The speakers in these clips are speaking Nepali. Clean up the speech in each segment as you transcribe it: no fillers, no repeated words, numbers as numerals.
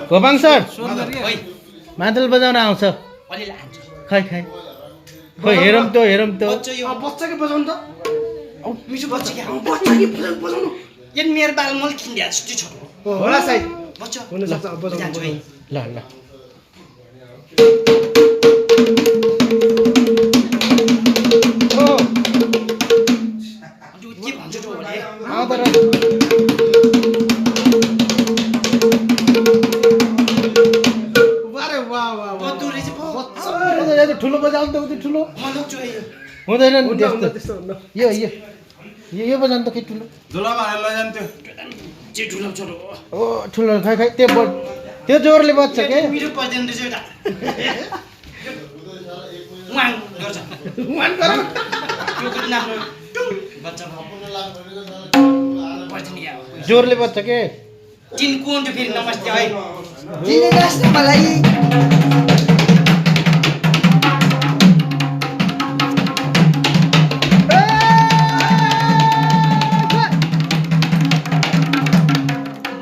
गोपाङ सर ओइ मादल बजाउन आउँछ अलिअलि हान्छ खै खै खोइ हेरौँ त बच्चा यो बच्चा के बजाउनु त मिसो बच्चा के आउँ बच्चा के बजाउनु यो मेरो बाल मल खिन्डिया जस्तो छोटो होला सायद बच्चा हुन सक्छ अब जान्छु बजाउनु है ल ल ओ त्यो के भन्छ त्यो भने आउँदा र अरे वाह वाह वाह बद्दु रहेछ पो ठुलो बजाउनु त उति ठुलो म लग्छु है हुँदैन नि हुन्न त्यस्तो त्यस्तो हुन्न यो बजाउनु त के ठुलो झोलामा हालेर लैजान्थ्यो जे ठुलो छोटो ओ ठुलो खै खै त्यो जोरले बज्छ के मिठो पर्दैन रहेछ एउटा वाङ गर्छ वान गर त्यो पनि नाम बच्चा पर्छ नि अब जोरले बज्छ के चिन कुन त्यो फेरि नमस्ते है चिनेगास न मलाई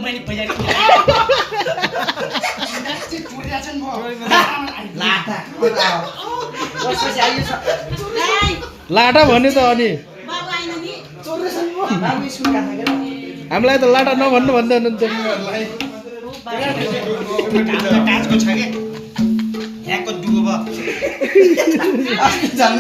मैले बजाएको लाटा बसपछि आइयो छ लाटा भन्यो त अनि बाबु आएन नि बाबु स्कुल गएको के हामीलाई त लाटा नभन्नु भन्दै हुनुहुन्थ्यो काजको छ के यहाँको दुगो भयो अस्ति जानु